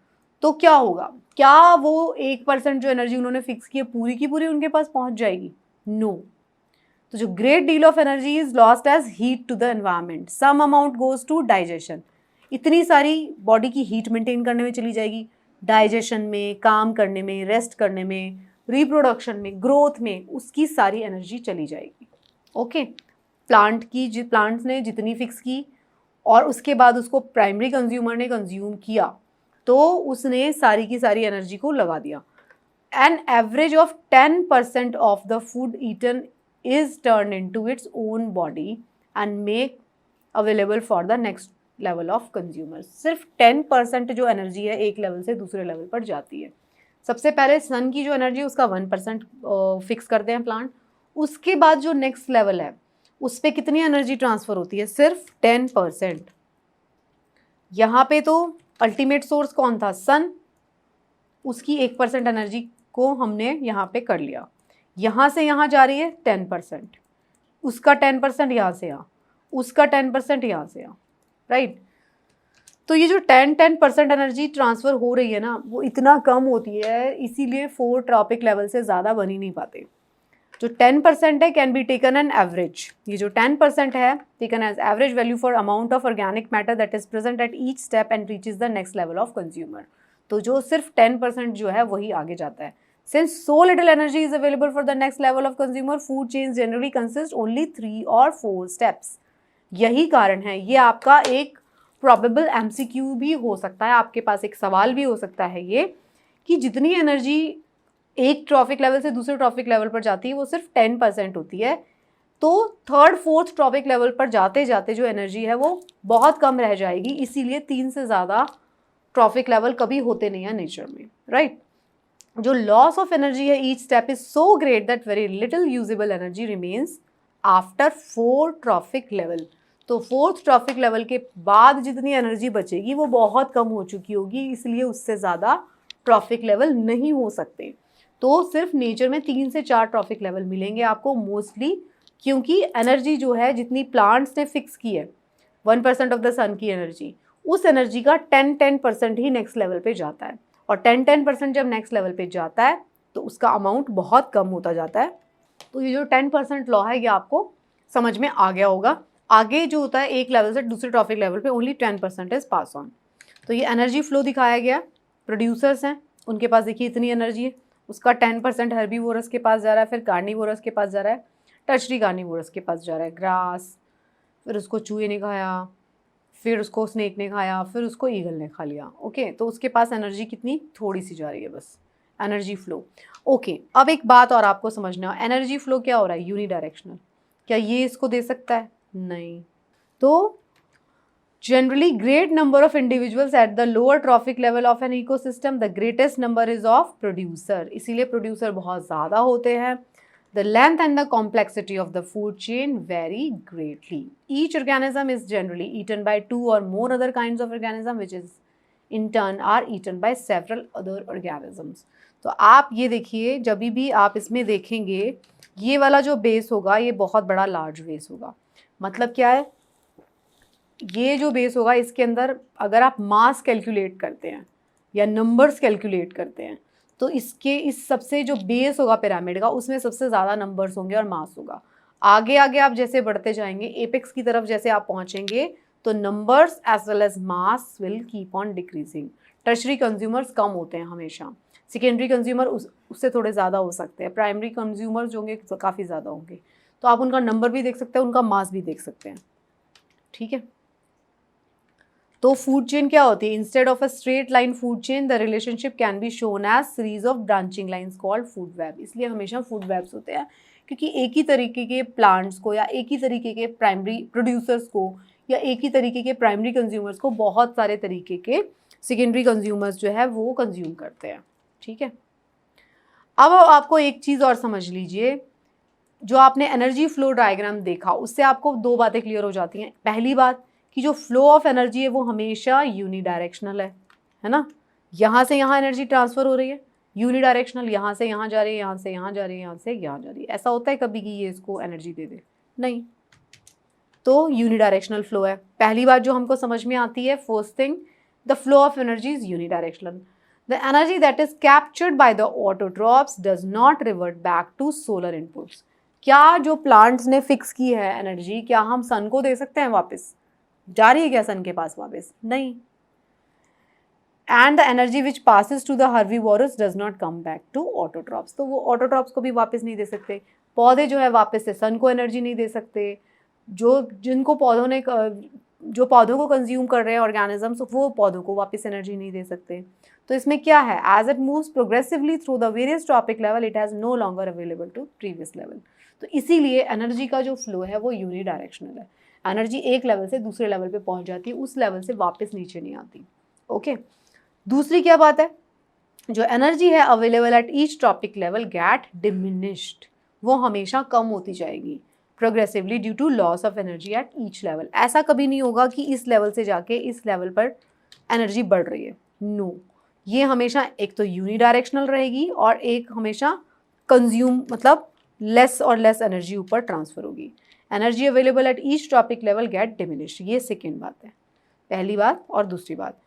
तो क्या होगा? क्या वो 1% जो एनर्जी उन्होंने फिक्स की है पूरी की पूरी उनके पास पहुंच जाएगी? नो। तो जो great deal of energy is lost as heat to the environment, some amount goes to digestion. इतनी सारी बॉडी की हीट मेंटेन करने में चली जाएगी, डाइजेशन में, काम करने में, रेस्ट करने में, रिप्रोडक्शन में, ग्रोथ में, उसकी सारी एनर्जी चली जाएगी। ओके, प्लांट्स ने जितनी फिक्स की और उसके बाद उसको प्राइमरी कंज्यूमर ने कंज्यूम किया, तो उसने सारी की सारी एनर्जी को लगा दिया। An average of 10% of the food eaten is turn into its own body and make available for the next level of consumers. सिर्फ 10% जो एनर्जी है एक लेवल से दूसरे लेवल पर जाती है। सबसे पहले सन की जो एनर्जी है उसका 1% फिक्स करते हैं प्लांट। उसके बाद जो नेक्स्ट लेवल है उस पर कितनी एनर्जी ट्रांसफ़र होती है? सिर्फ 10%। यहाँ पे तो अल्टीमेट सोर्स कौन था? सन। उसकी 1% एनर्जी को हमने यहाँ पे कर लिया। यहाँ से यहाँ जा रही है 10%, उसका 10% यहाँ से यहाँ, उसका 10% यहाँ से यहाँ, राइट। तो ये जो 10% एनर्जी ट्रांसफ़र हो रही है ना, वो इतना कम होती है, इसीलिए 4 ट्रॉपिक लेवल से ज़्यादा बन ही नहीं पाते। जो 10% है can be taken an average. ये जो 10% है taken as average value for amount of organic matter that is present at each step and reaches the next level of consumer. तो जो सिर्फ 10% जो है वही आगे जाता है। Since so little energy is available for the next level of consumer, food chains generally consist only 3 or 4 steps. यही कारण है, ये आपका एक probable MCQ भी हो सकता है, आपके पास एक सवाल भी हो सकता है ये, कि जितनी एनर्जी एक ट्रॉफिक लेवल से दूसरे ट्रॉफिक लेवल पर जाती है वो सिर्फ 10% होती है। तो 3rd 4th ट्रॉपिक लेवल पर जाते जाते जो एनर्जी है वो बहुत कम रह जाएगी। इसीलिए 3 से ज़्यादा ट्रॉफिक लेवल कभी होते नहीं है नेचर में, राइट। जो लॉस ऑफ एनर्जी है each step is so great that very little usable energy remains after 4 traffic level. तो 4th ट्रॉफिक लेवल के बाद जितनी एनर्जी बचेगी वो बहुत कम हो चुकी होगी, इसलिए उससे ज़्यादा ट्रॉफिक लेवल नहीं हो सकते। तो सिर्फ नेचर में 3 से 4 ट्रॉफिक लेवल मिलेंगे आपको मोस्टली, क्योंकि एनर्जी जो है जितनी प्लांट्स ने फिक्स की है 1% ऑफ द सन की एनर्जी, उस एनर्जी का 10% ही नेक्स्ट लेवल पे जाता है। और 10% जब नेक्स्ट लेवल पे जाता है तो उसका अमाउंट बहुत कम होता जाता है। तो ये जो 10% लॉ है ये आपको समझ में आ गया होगा। आगे जो होता है एक लेवल से दूसरे ट्रॉफिक लेवल पे ओनली 10% इज पास ऑन। तो ये एनर्जी फ्लो दिखाया गया। प्रोड्यूसर्स हैं, उनके पास देखिए इतनी एनर्जी है, उसका 10% हर्बीवोरस के पास जा रहा है, फिर कार्निवोरस के पास जा रहा है, टर्शरी कार्निवोरस के पास जा रहा है, ग्रास, फिर उसको चूहे ने खाया, फिर उसको स्नेक ने खाया, फिर उसको ईगल ने खा लिया। ओके, तो उसके पास एनर्जी कितनी थोड़ी सी जा रही है बस, एनर्जी फ्लो। ओके, अब एक बात और आपको समझना, एनर्जी फ्लो क्या हो रहा है? यूनिडायरेक्शनल। क्या ये इसको दे सकता है? नहीं। तो generally great number of individuals at the lower trophic level of an ecosystem, the greatest number is of producer. इसीलिए प्रोड्यूसर बहुत ज़्यादा होते हैं। The length and the complexity of the food chain vary greatly. Each organism is generally eaten by 2 or more other kinds of organism, which is in turn are eaten by several other organisms. तो आप ये देखिए, जब भी आप इसमें देखेंगे ये वाला जो बेस होगा ये बहुत बड़ा लार्ज बेस होगा। मतलब क्या है, ये जो बेस होगा इसके अंदर अगर आप मास कैलकुलेट करते हैं या नंबर्स कैलकुलेट करते हैं तो इसके इस सबसे जो बेस होगा पिरामिड का उसमें सबसे ज़्यादा नंबर्स होंगे और मास होगा। आगे आगे आप जैसे बढ़ते जाएंगे एपेक्स की तरफ जैसे आप पहुंचेंगे तो numbers as well as mass will keep on decreasing. Tertiary consumers कम होते हैं हमेशा, सेकेंडरी कंज्यूमर उससे थोड़े ज़्यादा हो सकते हैं, प्राइमरी कंज्यूमर्स जो होंगे काफ़ी ज़्यादा होंगे। तो आप उनका नंबर भी देख सकते हैं, उनका मास भी देख सकते हैं। ठीक है, तो फूड चेन क्या होती है? Instead of a straight line food chain the relationship can be shown as series of branching lines called food web. इसलिए हमेशा फूड वेब्स होते हैं क्योंकि एक ही तरीके के प्लांट्स को या एक ही तरीके के प्राइमरी प्रोड्यूसर्स को या एक ही तरीके के प्राइमरी कंज्यूमर्स को बहुत सारे तरीके के सेकेंडरी कंज्यूमर्स जो है वो कंज्यूम करते हैं। ठीक है, अब आपको एक चीज़ और समझ लीजिए, जो आपने एनर्जी फ्लो डायग्राम देखा उससे आपको दो बातें क्लियर हो जाती हैं। पहली बात कि जो फ्लो ऑफ एनर्जी है वो हमेशा यूनिडायरेक्शनल है ना, यहाँ से यहाँ एनर्जी ट्रांसफ़र हो रही है यूनिडायरेक्शनल, यहाँ से यहाँ जा रही है, यहाँ से यहाँ जा रही है, यहाँ से यहाँ जा रही है। ऐसा होता है कभी कि ये इसको एनर्जी दे दे? नहीं, तो यूनिडायरेक्शनल फ्लो है। पहली बात जो हमको समझ में आती है, first thing, the flow of energy is unidirectional. The energy that is captured by the autotrophs does not revert back to solar inputs. क्या जो प्लांट्स ने फिक्स की है एनर्जी, क्या हम सन को दे सकते हैं वापस? जा रही है क्या सन के पास वापस? नहीं। And the energy which passes to the herbivores does not come back to autotrophs. तो वो ऑटोट्रॉप्स को भी वापस नहीं दे सकते। पौधे जो है वापस से सन को एनर्जी नहीं दे सकते। जिनको पौधों ने जो पौधों को कंज्यूम कर रहे हैं ऑर्गेनिजम्स, वो पौधों को वापस एनर्जी नहीं दे सकते। तो इसमें क्या है, as it moves progressively through the various trophic level it has no longer available to previous level. तो इसीलिए एनर्जी का जो फ्लो है वो यूनिडायरेक्शनल है। एनर्जी एक लेवल से दूसरे लेवल पे पहुंच जाती है, उस लेवल से वापस नीचे नहीं आती। ओके, दूसरी क्या बात है, जो एनर्जी है available at each trophic level get diminished, वो हमेशा कम होती जाएगी progressively due to loss of energy at each level. ऐसा कभी नहीं होगा कि इस लेवल से जाके इस लेवल पर एनर्जी बढ़ रही है, नो। ये हमेशा एक तो यूनिडायरेक्शनल रहेगी और एक हमेशा कंज्यूम मतलब लेस और लेस एनर्जी ऊपर ट्रांसफर होगी। Energy available at each topic level get diminished, ये सेकेंड बात है, पहली बात। और दूसरी बात,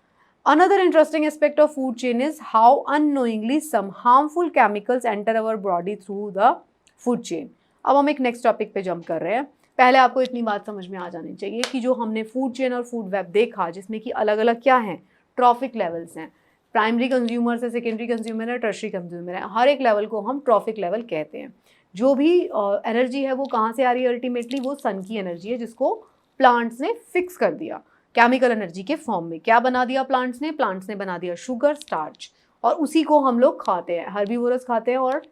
another interesting aspect of food chain is how unknowingly some harmful chemicals enter our body through the food chain. अब हम एक नेक्स्ट टॉपिक पे जंप कर रहे हैं। पहले आपको इतनी बात समझ में आ जानी चाहिए कि जो हमने फूड चेन और फूड वेब देखा जिसमें कि अलग अलग क्या हैं, ट्रॉफिक लेवल्स हैं, प्राइमरी कंज्यूमर है, सेकेंडरी कंज्यूमर है, टर्शरी कंज्यूमर है, हर एक लेवल को हम ट्रॉफिक लेवल कहते हैं। जो भी एनर्जी है वो कहाँ से आ रही है, अल्टीमेटली वो सन की एनर्जी है जिसको प्लांट्स ने फिक्स कर दिया केमिकल एनर्जी के फॉर्म में। क्या बना दिया प्लांट्स ने बना दिया शुगर, स्टार्च, और उसी को हम लोग खाते हैं। हर्बीवोरस खाते हैं और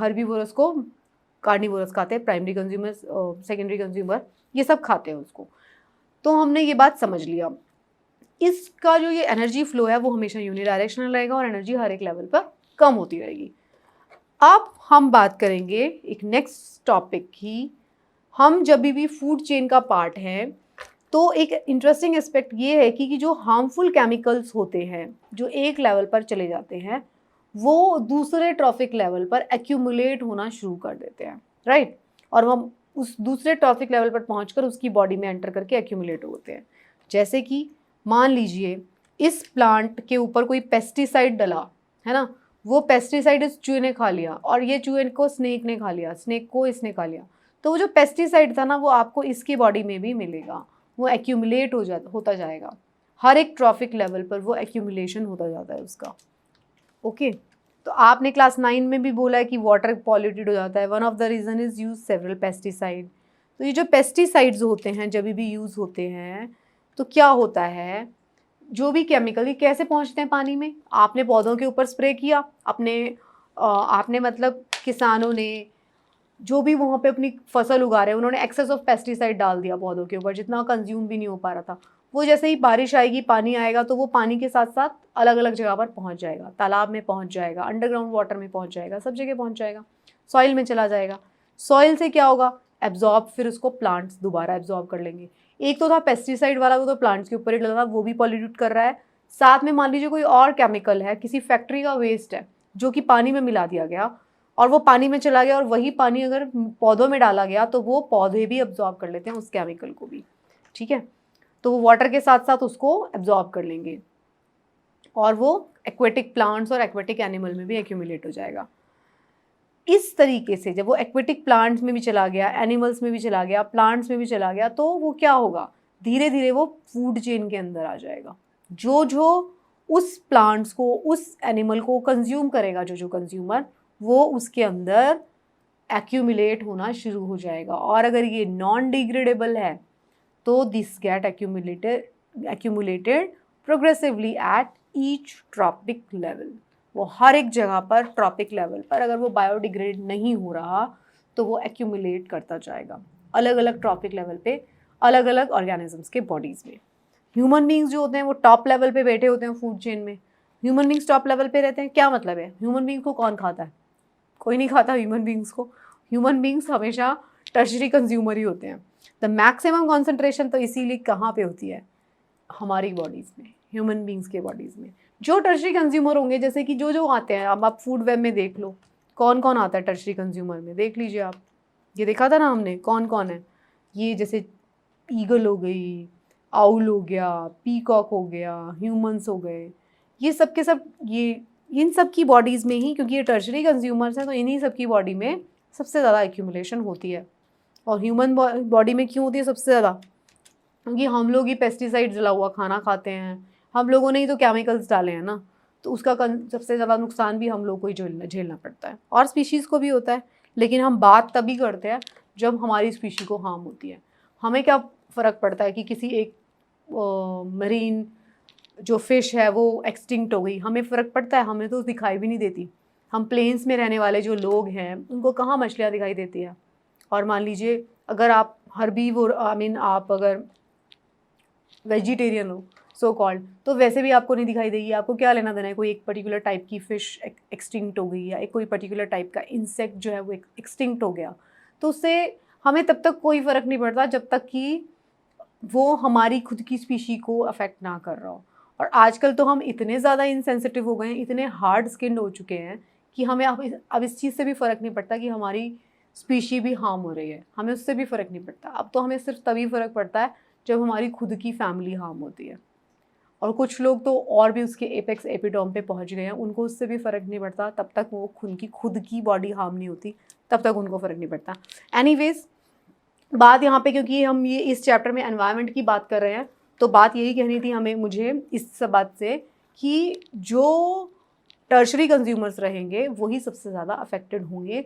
हर्बीवोरस को कार्निवोरस खाते हैं, प्राइमरी कंज्यूमर, सेकेंडरी कंज्यूमर, ये सब खाते हैं उसको। तो हमने ये बात समझ लिया। इसका जो ये एनर्जी फ्लो है वो हमेशा यूनिडायरेक्शनल रहेगा और एनर्जी हर एक लेवल पर कम होती रहेगी। अब हम बात करेंगे एक नेक्स्ट टॉपिक की। हम जब भी फूड चेन का पार्ट है तो एक इंटरेस्टिंग एस्पेक्ट ये है कि जो हार्मफुल केमिकल्स होते हैं जो एक लेवल पर चले जाते हैं वो दूसरे ट्रॉफिक लेवल पर एक्यूमुलेट होना शुरू कर देते हैं, राइट। और हम उस दूसरे ट्रॉफिक लेवल पर पहुंचकर उसकी बॉडी में एंटर करके एक्यूमुलेट होते हैं। जैसे कि मान लीजिए इस प्लांट के ऊपर कोई पेस्टिसाइड डला है ना, वो पेस्टिसाइड इस चूहे ने खा लिया और ये चूहे को स्नेक ने खा लिया, स्नेक को इसने खा लिया, तो वो जो पेस्टिसाइड था ना वो आपको इसकी बॉडी में भी मिलेगा, वो एक्यूमुलेट होता जाएगा। हर एक ट्रॉफिक लेवल पर वो एक्यूमुलेशन होता जाता है उसका। ओके, तो आपने क्लास 9 में भी बोला है कि वाटर पॉल्यूटेड हो जाता है, one of the reason is use several pesticide. तो ये जो पेस्टिसाइड्स होते हैं जब भी यूज़ होते हैं तो क्या होता है, जो भी केमिकल ये कैसे पहुंचते हैं पानी में, आपने पौधों के ऊपर स्प्रे किया, आपने मतलब किसानों ने जो भी वहाँ पे अपनी फसल उगा रहे हैं उन्होंने एक्सेस ऑफ पेस्टिसाइड डाल दिया पौधों के ऊपर, जितना कंज्यूम भी नहीं हो पा रहा था। वो जैसे ही बारिश आएगी, पानी आएगा, तो वो पानी के साथ साथ अलग अलग जगह पर पहुँच जाएगा, तालाब में पहुँच जाएगा, अंडरग्राउंड वाटर में पहुँच जाएगा, सब जगह पहुँच जाएगा। सॉइल में चला जाएगा। सॉइल से क्या होगा, एब्जॉर्ब, फिर उसको प्लांट्स दोबारा एब्जॉर्ब कर लेंगे। एक तो था पेस्टिसाइड वाला, वो तो प्लांट्स के ऊपर ही डला था, वो भी पॉल्यूट कर रहा है। साथ में मान लीजिए कोई और केमिकल है, किसी फैक्ट्री का वेस्ट है जो कि पानी में मिला दिया गया और वो पानी में चला गया, और वही पानी अगर पौधों में डाला गया तो वो पौधे भी एब्जॉर्ब कर लेते हैं उस केमिकल को भी, ठीक है। तो वो वाटर के साथ साथ उसको एब्जॉर्ब कर लेंगे और वो एक्वेटिक प्लांट्स और एक्वेटिक एनिमल में भी एक्यूमुलेट हो जाएगा। इस तरीके से जब वो एक्वेटिक प्लांट्स में भी चला गया, एनिमल्स में भी चला गया, प्लांट्स में भी चला गया, तो वो क्या होगा, धीरे धीरे वो फूड चेन के अंदर आ जाएगा। जो जो उस प्लांट्स को, उस एनिमल को कंज्यूम करेगा, जो जो कंज्यूमर, वो उसके अंदर एक्यूमुलेट होना शुरू हो जाएगा। और अगर ये नॉन डिग्रेडेबल है तो this get accumulated progressively at each trophic level. वो हर एक जगह पर ट्रॉपिक लेवल पर अगर वो बायोडिग्रेड नहीं हो रहा तो वो एक्यूमुलेट करता जाएगा अलग अलग ट्रॉपिक लेवल पे, अलग अलग ऑर्गेनिजम्स के बॉडीज़ में। ह्यूमन बींग्स जो होते हैं वो टॉप लेवल पे बैठे होते हैं फूड चेन में। ह्यूमन बींग्स टॉप लेवल पे रहते हैं, क्या मतलब है, ह्यूमन बींग्स को कौन खाता है, कोई नहीं खाता ह्यूमन बींग्स को। ह्यूमन बींग्स हमेशा टर्शरी कंज्यूमर ही होते हैं। द मैक्सिमम कॉन्सेंट्रेशन तो इसीलिए कहाँ पे होती है, हमारी बॉडीज़ में, ह्यूमन बींग्स के बॉडीज़ में। जो टर्शरी कंज्यूमर होंगे, जैसे कि जो जो आते हैं, अब आप फूड वेब में देख लो कौन कौन आता है टर्शरी कंज्यूमर में, देख लीजिए आप, ये देखा था ना हमने कौन कौन है। ये जैसे ईगल हो गई, आउल हो गया, पीकॉक हो गया, ह्यूमंस हो गए, ये सब के सब, ये इन सब की बॉडीज़ में ही, क्योंकि ये टर्शरी कंज्यूमर्स हैं तो इन्हीं सब की बॉडी में सबसे ज़्यादा एक्यूमुलेशन होती है। और ह्यूमन बॉडी में क्यों होती है सबसे ज़्यादा, क्योंकि हम लोग ही पेस्टिसाइड जला हुआ खाना खाते हैं, हम लोगों ने ही तो केमिकल्स डाले हैं ना, तो उसका सबसे ज़्यादा नुकसान भी हम लोग को ही झेलना पड़ता है। और स्पीशीज़ को भी होता है, लेकिन हम बात तभी करते हैं जब हमारी स्पीशी को हार्म होती है। हमें क्या फ़र्क पड़ता है कि किसी एक मरीन जो फ़िश है वो एक्सटिंक्ट हो गई, हमें फ़र्क पड़ता है, हमें तो दिखाई भी नहीं देती। हम प्लेन्स में रहने वाले जो लोग हैं उनको कहाँ मछलियाँ दिखाई देती हैं। और मान लीजिए अगर आप हर्बीवोर, आप अगर वेजिटेरियन हो सो कॉल्ड, तो वैसे भी आपको नहीं दिखाई देगी। आपको क्या लेना देना है, कोई एक पर्टिकुलर टाइप की फ़िश एक्सटिंक्ट हो गई या एक कोई पर्टिकुलर टाइप का इंसेक्ट जो है वो एक्सटिंक्ट हो गया, तो उससे हमें तब तक कोई फ़र्क नहीं पड़ता जब तक कि वो हमारी खुद की स्पीशी को अफेक्ट ना कर रहा हो। और आजकल तो हम इतने ज़्यादा इनसेंसिटिव हो गए हैं, इतने हार्ड स्किन्ड हो चुके हैं कि हमें अब इस चीज़ से भी फ़र्क नहीं पड़ता कि हमारी स्पीशी भी हार्म हो रही है, हमें उससे भी फ़र्क नहीं पड़ता। अब तो हमें सिर्फ तभी फ़र्क पड़ता है जब हमारी खुद की फैमिली हार्म होती है। और कुछ लोग तो और भी उसके एपेक्स एपिटॉम पे पहुंच गए हैं, उनको उससे भी फ़र्क नहीं पड़ता, तब तक वो खुद की बॉडी हार्म नहीं होती, तब तक उनको फ़र्क नहीं पड़ता। एनीवेज, बात यहाँ पे, क्योंकि हम ये इस चैप्टर में एनवायरनमेंट की बात कर रहे हैं, तो बात यही कहनी थी मुझे इस सब बात से कि जो टर्शरी कंज्यूमर्स रहेंगे वही सबसे ज़्यादा अफेक्टेड होंगे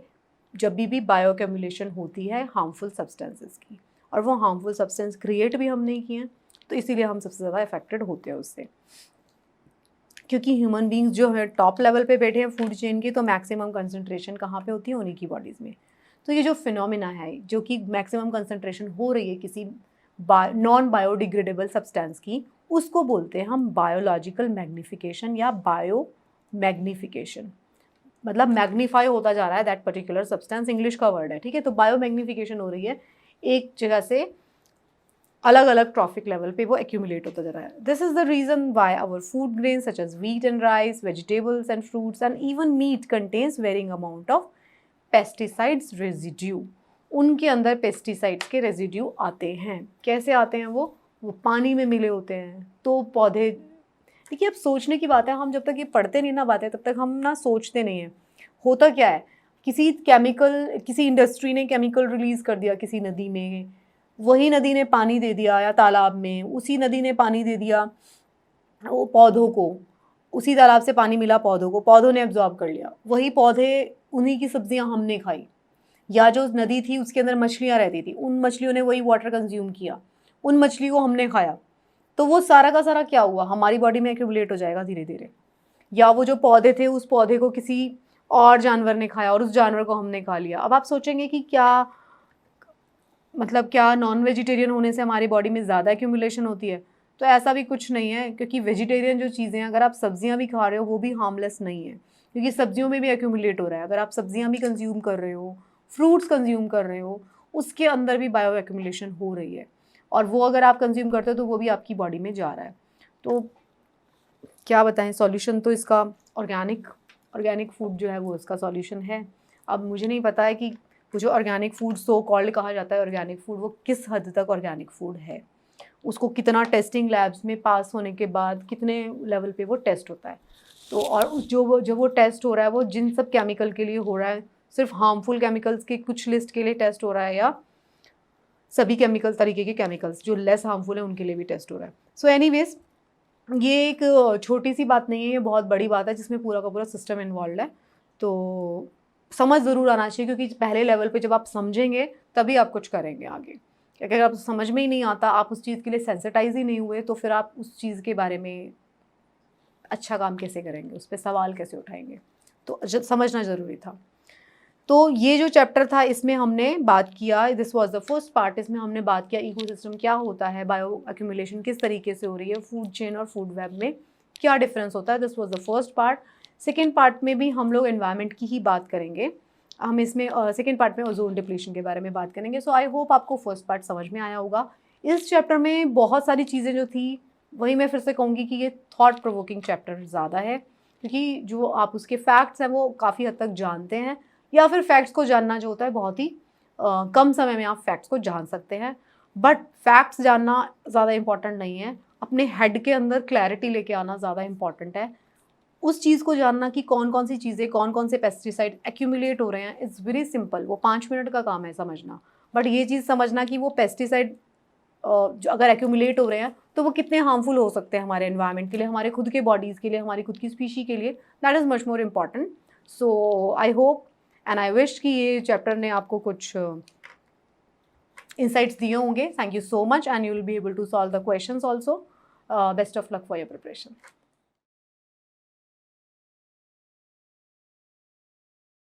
जब भी बायो एक्यूमुलेशन होती है हार्मफुल सब्सटेंसेस की। और वो हार्मफुल सब्सटेंस क्रिएट भी हम नहीं किए हैं, तो इसीलिए हम सबसे ज़्यादा अफेक्टेड होते हैं उससे। क्योंकि ह्यूमन बींग्स जो है टॉप लेवल पे बैठे हैं फूड चेन की, तो मैक्सिमम कंसंट्रेशन कहाँ पे होती है, उन्हीं की बॉडीज़ में। तो ये जो फिनोमिना है जो कि मैक्सिमम कंसंट्रेशन हो रही है किसी नॉन बायोडिग्रेडेबल सब्सटेंस की, उसको बोलते हैं हम बायोलॉजिकल मैग्निफिकेशन या बायो मैग्निफिकेशन। मतलब मैग्नीफाई होता जा रहा है दैट पर्टिकुलर सब्सटेंस, इंग्लिश का वर्ड है, ठीक है। तो बायो मैग्निफिकेशन हो रही है, एक जगह से अलग अलग ट्रॉफिक लेवल पे वो एक्यूमुलेट होता जा रहा है। This is the reason why our food grains such as wheat and rice, vegetables and fruits and even meat contains varying amount of pesticides residue. उनके अंदर पेस्टिसाइड्स के रेजिड्यू आते हैं। कैसे आते हैं वो पानी में मिले होते हैं। तो पौधे, देखिए अब सोचने की बात है, हम जब तक ये पढ़ते नहीं ना बातें तब तक हम ना सोचते नहीं हैं। होता क्या है, किसी इंडस्ट्री ने केमिकल रिलीज़ कर दिया किसी नदी में, वही नदी ने पानी दे दिया, या तालाब में उसी नदी ने पानी दे दिया वो पौधों को, उसी तालाब से पानी मिला पौधों को, पौधों ने एब्जॉर्ब कर लिया, वही पौधे, उन्हीं की सब्जियां हमने खाई। या जो नदी थी उसके अंदर मछलियाँ रहती थी, उन मछलियों ने वही वाटर कंज्यूम किया, उन मछली को हमने खाया, तो वो सारा का सारा क्या हुआ, हमारी बॉडी में एक्यूमुलेट हो जाएगा धीरे धीरे। या वो जो पौधे थे उस पौधे को किसी और जानवर ने खाया और उस जानवर को हमने खा लिया। अब आप सोचेंगे कि क्या नॉन वेजिटेरियन होने से हमारी बॉडी में ज़्यादा एक्यूमुलेशन होती है? तो ऐसा भी कुछ नहीं है, क्योंकि वेजिटेरियन जो चीज़ें हैं, अगर आप सब्जियां भी खा रहे हो वो भी हार्मलेस नहीं है। क्योंकि सब्जियों में भी एक्यूमुलेट हो रहा है। अगर आप सब्जियां भी कंज्यूम कर रहे हो, फ्रूट्स कंज्यूम कर रहे हो, उसके अंदर भी बायो एक्यूमुलेशन हो रही है, और वो अगर आप कंज्यूम करते हो तो वो भी आपकी बॉडी में जा रहा है। तो क्या बताएं, सॉल्यूशन तो इसका ऑर्गेनिक फूड जो है वो इसका सॉल्यूशन है। अब मुझे नहीं पता है कि वो जो ऑर्गेनिक फूड सो कॉल्ड कहा जाता है ऑर्गेनिक फूड, वो किस हद तक ऑर्गेनिक फूड है, उसको कितना टेस्टिंग लैब्स में पास होने के बाद कितने लेवल पे वो टेस्ट होता है। तो और जो वो टेस्ट हो रहा है वो जिन सब केमिकल के लिए हो रहा है, सिर्फ हार्मफुल केमिकल्स के कुछ लिस्ट के लिए टेस्ट हो रहा है, या सभी केमिकल तरीके के केमिकल्स जो लेस हार्मफुल है उनके लिए भी टेस्ट हो रहा है। सो एनीवेज, ये एक छोटी सी बात नहीं है, ये बहुत बड़ी बात है जिसमें पूरा का पूरा सिस्टम इन्वॉल्व है। तो समझ ज़रूर आना चाहिए, क्योंकि पहले लेवल पे जब आप समझेंगे तभी आप कुछ करेंगे आगे। अगर आप समझ में ही नहीं आता, आप उस चीज़ के लिए सेंसिटाइज ही नहीं हुए, तो फिर आप उस चीज़ के बारे में अच्छा काम कैसे करेंगे, उस पर सवाल कैसे उठाएंगे। तो समझना ज़रूरी था। तो ये जो चैप्टर था इसमें हमने बात किया, this was the first part, इसमें हमने बात किया इकोसिस्टम क्या होता है, बायो एक्यूमुलेशन किस तरीके से हो रही है, फूड चेन और फूड वेब में क्या डिफरेंस होता है, this was the first part. Second part में भी हम लोग एनवायरनमेंट की ही बात करेंगे, हम इसमें सेकेंड पार्ट में ओजोन डिप्लीशन के बारे में बात करेंगे। सो आई होप आपको फर्स्ट पार्ट समझ में आया होगा। इस चैप्टर में बहुत सारी चीज़ें जो थी, वही मैं फिर से कहूँगी कि ये थॉट प्रोवोकिंग चैप्टर ज़्यादा है, क्योंकि जो आप उसके फैक्ट्स हैं वो काफ़ी हद तक जानते हैं, या फिर फैक्ट्स को जानना जो होता है बहुत ही कम समय में आप फैक्ट्स को जान सकते हैं। बट फैक्ट्स जानना ज़्यादा इम्पॉर्टेंट नहीं है, अपने हेड के अंदर क्लैरिटी लेके आना ज़्यादा इम्पॉर्टेंट है। उस चीज़ को जानना कि कौन कौन सी चीज़ें, कौन कौन से पेस्टिसाइड एक्यूमुलेट हो रहे हैं, इट्स वेरी सिंपल, वो 5 मिनट का काम है समझना। बट ये चीज़ समझना कि वो पेस्टिसाइड जो अगर एक्यूमुलेट हो रहे हैं तो वो कितने हार्मफुल हो सकते हैं हमारे एनवायरनमेंट के लिए, हमारे खुद के बॉडीज़ के लिए, हमारी खुद की स्पीशी के लिए, that is much more important. So I hope and I wish कि ये चैप्टर ने आपको कुछ insights दिए होंगे। Thank you so much and you will be able to solve the questions also. Best of luck for your preparation.